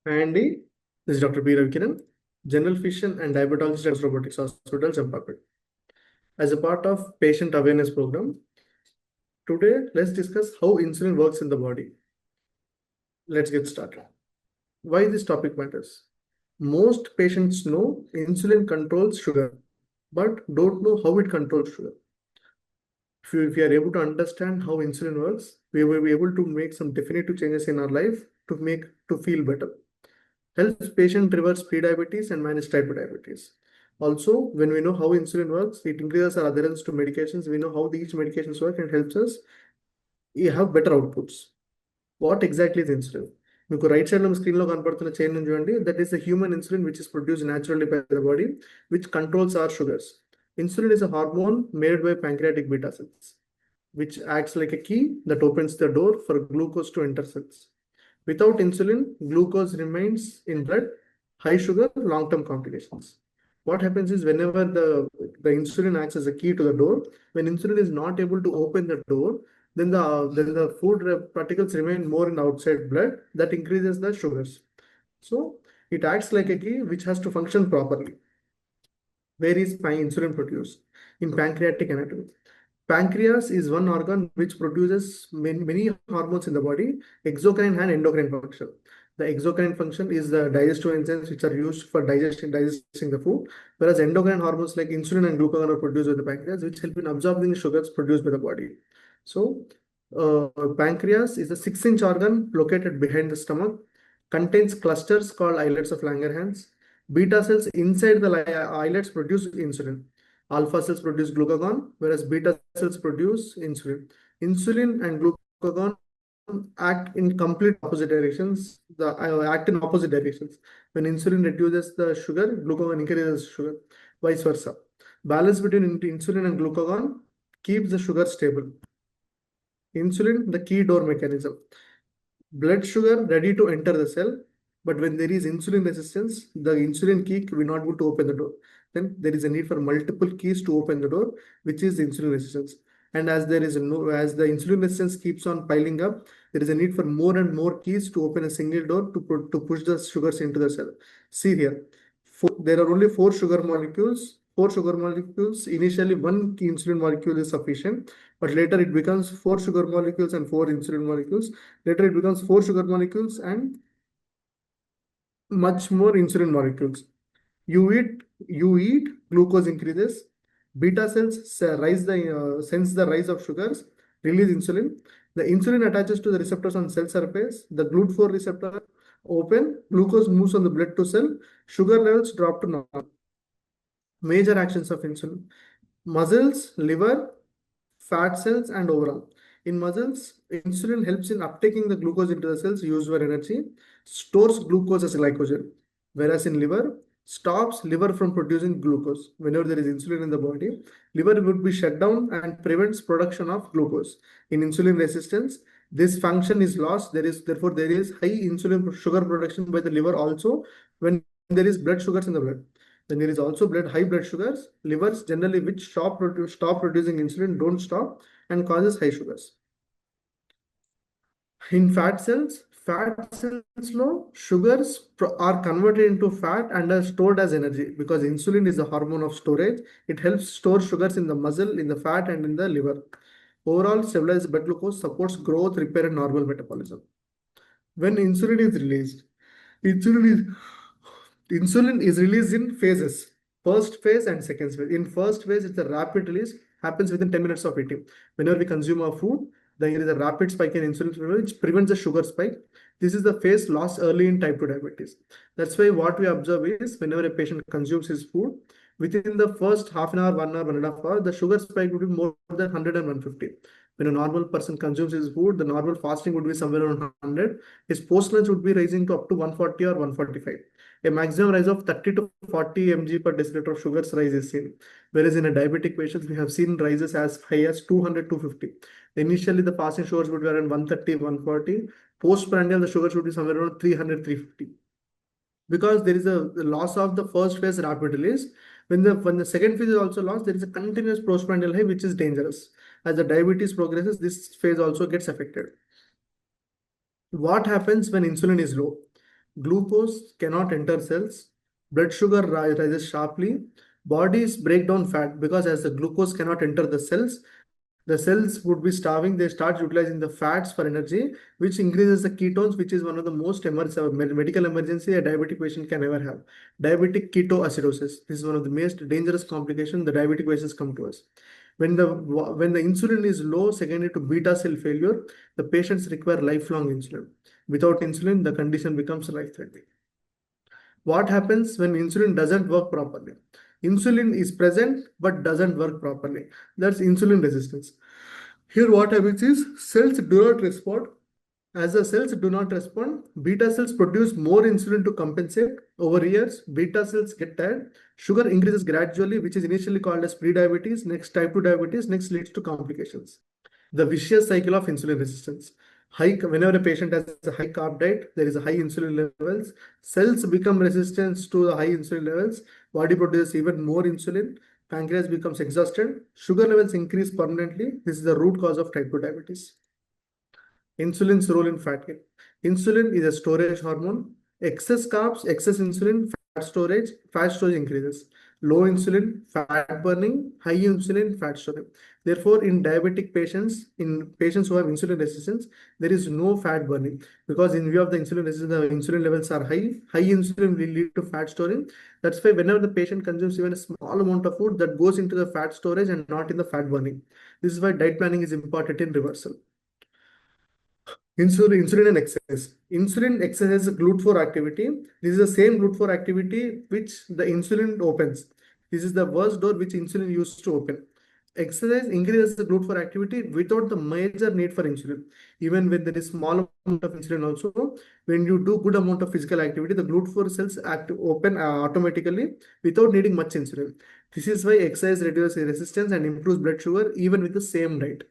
Hi Andy, this is Dr. Ravi Kiran, General Physician and Diabetologist at ONUS Robotic Hospitals, MBBS. As a part of patient awareness program, today let's discuss how insulin works in the body. Let's get started. Why this topic matters? Most patients know insulin controls sugar, but don't know how it controls sugar. If we are able to understand how insulin works, we will be able to make some definitive changes in our life to feel better. Helps patient reverse pre-diabetes and manage type 2 diabetes. Also, when we know how insulin works, it increases our adherence to medications. We know how these medications work and helps us have better outputs. What exactly is insulin? మీకు right side లో screen లో కనపడుతున్న chain చూడండి, that is the human insulin which is produced naturally by the body, which controls our sugars. Insulin is a hormone made by pancreatic beta cells, which acts like a key that opens the door for glucose to enter cells. Without insulin, glucose remains in blood, high sugar, long-term complications. What happens is whenever the insulin acts as a key to the door, when insulin is not able to open the door, then the food particles remain more in the outside blood that increases the sugars. So it acts like a key which has to function properly. Where is insulin produced? In pancreatic anatomy. Pancreas is one organ which produces many hormones in the body, exocrine and endocrine function. The exocrine function is the digestive enzymes which are used for digesting the food, whereas endocrine hormones like insulin and glucagon are produced by the pancreas, which help in absorbing the sugars produced by the body. So, pancreas is a 6-inch organ located behind the stomach, contains clusters called islets of Langerhans. Beta cells inside the islets produce insulin. Alpha cells produce glucagon, whereas beta cells produce insulin. Insulin and glucagon act in complete opposite directions. Act in opposite directions. When insulin reduces the sugar, glucagon increases sugar. Vice versa. Balance between insulin and glucagon keeps the sugar stable. Insulin, the key door mechanism. Blood sugar ready to enter the cell, but when there is insulin resistance, the insulin key will not be able to open the door. Then there is a need for multiple keys to open the door, which is insulin resistance. And as the insulin resistance keeps on piling up, there is a need for more and more keys to open a single door to push the sugars into the cell. See here, there are only four sugar molecules. Initially, one insulin molecule is sufficient, but later it becomes four sugar molecules and four insulin molecules. Later it becomes four sugar molecules and much more insulin molecules. You eat, glucose increases. Beta cells sense the rise of sugars, release insulin. The insulin attaches to the receptors on cell surface. The GLUT4 receptor open, glucose moves on the blood to cell, sugar levels drop to normal. Major actions of insulin: muscles, liver, fat cells, and overall. In muscles, insulin helps in uptaking the glucose into the cells used for energy, stores glucose as glycogen, whereas in liver, stops liver from producing glucose. Whenever there is insulin in the body, liver would be shut down and prevents production of glucose. In insulin resistance, this function is lost. Therefore there is high insulin sugar production by the liver also when there is blood sugars in the blood. Then there is also high blood sugars. Livers generally which stop producing insulin don't stop and causes high sugars. In fat cells low sugars are converted into fat and are stored as energy because insulin is the hormone of storage. It helps store sugars in the muscle, in the fat, and in the liver. Overall, stabilized blood glucose supports growth, repair, and normal metabolism. When insulin is released, insulin is released in phases. First phase and second phase. In first phase, it's a rapid release, happens within 10 minutes of eating. Whenever we consume our food, there is a rapid spike in insulin which prevents the sugar spike. This is the phase lost early in type 2 diabetes. That's why what we observe is whenever a patient consumes his food, within the first half an hour, 1 hour, 1.5 hours, the sugar spike would be more than 100 and 150. When a normal person consumes his food, the normal fasting would be somewhere around 100. His post-lunch would be rising to up to 140 or 145. A maximum rise of 30 to 40 mg per deciliter of sugars rise is seen. Whereas in a diabetic patient, we have seen rises as high as 200, 250. Initially, the fasting sugars would be around 130, 140. Postprandial, the sugars would be somewhere around 300, 350. Because there is a loss of the first phase rapid release. When the second phase is also lost, there is a continuous postprandial high, which is dangerous. As the diabetes progresses, this phase also gets affected. What happens when insulin is low? Glucose cannot enter cells. Blood sugar rises sharply. Bodies break down fat because as the glucose cannot enter the cells would be starving. They start utilizing the fats for energy, which increases the ketones, which is one of the most medical emergency a diabetic patient can ever have. Diabetic ketoacidosis. This is one of the most dangerous complications the diabetic patients come to us. When the insulin is low, secondary to beta cell failure, the patients require lifelong insulin. Without insulin, the condition becomes life-threatening. What happens when insulin doesn't work properly? Insulin is present but doesn't work properly. That's insulin resistance. Here, what happens is cells do not respond. As the cells do not respond, beta cells produce more insulin to compensate. Over years, beta cells get tired. Sugar increases gradually, which is initially called as pre-diabetes, next type 2 diabetes, next leads to complications. The vicious cycle of insulin resistance. Whenever a patient has a high carb diet, there is a high insulin levels. Cells become resistant to the high insulin levels. Body produces even more insulin. Pancreas becomes exhausted. Sugar levels increase permanently. This is the root cause of type 2 diabetes. Insulin's role in fat gain. Insulin is a storage hormone. Excess carbs, excess insulin, fat storage increases. Low insulin, fat burning, high insulin, fat storage. Therefore, in diabetic patients, in patients who have insulin resistance, there is no fat burning because in view of the insulin resistance, the insulin levels are high. High insulin will lead to fat storing. That's why whenever the patient consumes even a small amount of food, that goes into the fat storage and not in the fat burning. This is why diet planning is important in reversal. Insulin and excess. Insulin exercises GLUT4 activity. This is the same GLUT4 activity which the insulin opens. This is the worst door which insulin used to open. Exercise increases the GLUT4 activity without the major need for insulin. Even when there is small amount of insulin also, when you do good amount of physical activity, the GLUT4 cells open automatically without needing much insulin. This is why exercise reduces resistance and improves blood sugar even with the same diet.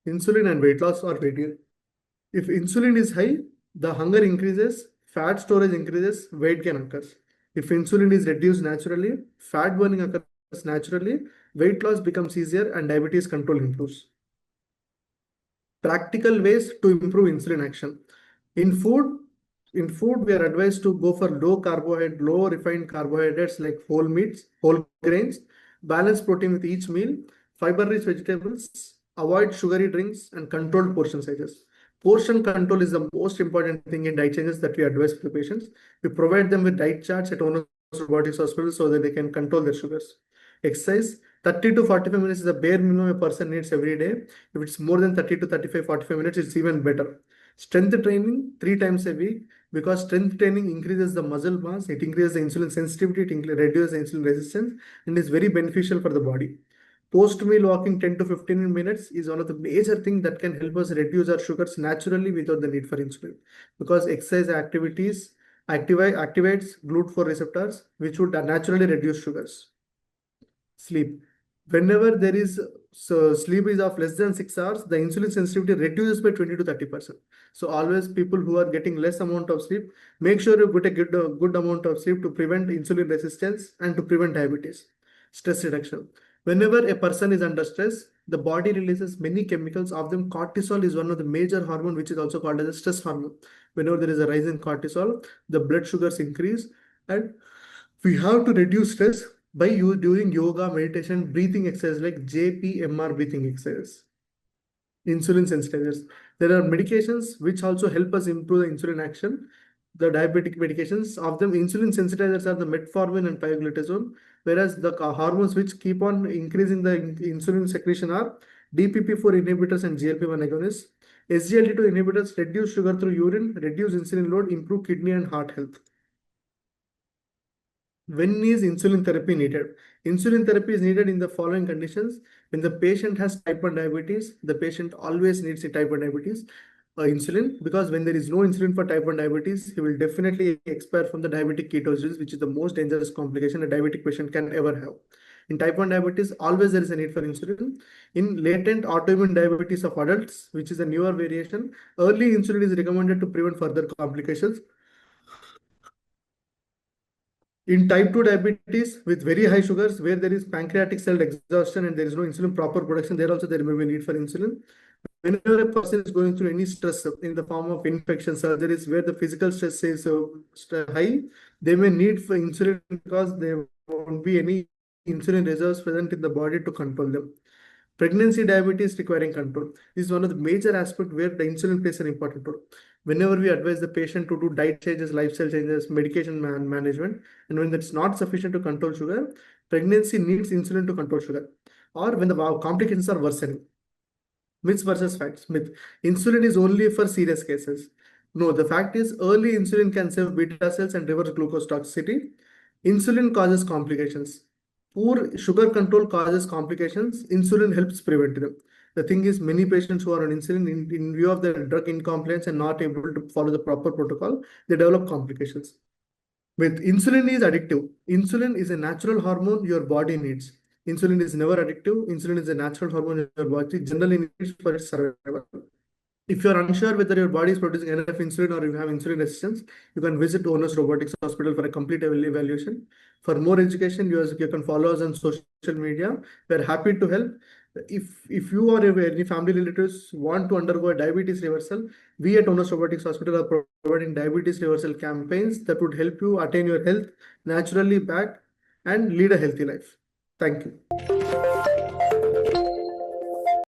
Insulin and weight loss are related. If insulin is high, the hunger increases, fat storage increases, weight gain occurs. If insulin is reduced naturally, fat burning occurs naturally, weight loss becomes easier, and diabetes control improves. Practical ways to improve insulin action. In food, we are advised to go for low refined carbohydrates like whole meats, whole grains, balance protein with each meal, fiber-rich vegetables, avoid sugary drinks, and controlled portion sizes. Portion control is the most important thing in diet changes that we advise for the patients. We provide them with diet charts at ONUS Robotics Hospitals so that they can control their sugars. Exercise, 30 to 45 minutes is the bare minimum a person needs every day. If it's more than 30 to 35, 45 minutes, it's even better. Strength training 3 times a week because strength training increases the muscle mass, it increases the insulin sensitivity, it reduces the insulin resistance, and is very beneficial for the body. Post-meal walking 10 to 15 minutes is one of the major things that can help us reduce our sugars naturally without the need for insulin. Because exercise activities activates GLUT4 receptors, which would naturally reduce sugars. Sleep. Whenever there is sleep is of less than 6 hours, the insulin sensitivity reduces by 20 to 30%. So always people who are getting less amount of sleep, make sure you get a good amount of sleep to prevent insulin resistance and to prevent diabetes. Stress reduction. Whenever a person is under stress, the body releases many chemicals. Of them, cortisol is one of the major hormone, which is also called as a stress hormone. Whenever there is a rise in cortisol, the blood sugars increase, and we have to reduce stress by you doing yoga, meditation, breathing exercise like JPMR breathing exercise. Insulin sensitizers. There are medications which also help us improve the insulin action. The diabetic medications of them, insulin sensitizers are the metformin and pioglitazone, whereas the hormones which keep on increasing the insulin secretion are DPP4 inhibitors and GLP-1 agonists. SGLT2 inhibitors reduce sugar through urine, reduce insulin load, improve kidney and heart health. When is insulin therapy needed? Insulin therapy is needed in the following conditions. When the patient has type 1 diabetes, the patient always needs a type 1 diabetes insulin, because when there is no insulin for type 1 diabetes, he will definitely expire from the diabetic ketoacidosis, which is the most dangerous complication a diabetic patient can ever have. In type 1 diabetes, always there is a need for insulin. In latent autoimmune diabetes of adults, which is a newer variation, early insulin is recommended to prevent further complications. In type 2 diabetes with very high sugars, where there is pancreatic cell exhaustion and there is no insulin proper production, there also there may be need for insulin. whenever a person is going through any stress in the form of infection, surgeries, where the physical stress is high, they may need for insulin because there won't be any insulin reserves present in the body to control them. Pregnancy diabetes requiring control. This is one of the major aspects where the insulin plays an important role. Whenever we advise the patient to do diet changes, lifestyle changes, medication management, and when that's not sufficient to control sugar, pregnancy needs insulin to control sugar. Or when the complications are worsening. Myths versus facts. Myth. Insulin is only for serious cases. No, the fact is early insulin can save beta cells and reverse glucose toxicity. Insulin causes complications. Poor sugar control causes complications. Insulin helps prevent them. The thing is, many patients who are on insulin, in view of their drug incompliance and not able to follow the proper protocol, they develop complications. With insulin is addictive. Insulin is a natural hormone your body needs. Insulin is never addictive. Insulin is a natural hormone your body generally needs for its survival. If you're unsure whether your body is producing enough insulin or you have insulin resistance, you can visit ONUS Robotics Hospital for a complete evaluation. For more education, you can follow us on social media. We're happy to help. If you or any family relatives want to undergo a diabetes reversal, we at ONUS Robotics Hospital are providing diabetes reversal campaigns that would help you attain your health naturally back and lead a healthy life. Thank you.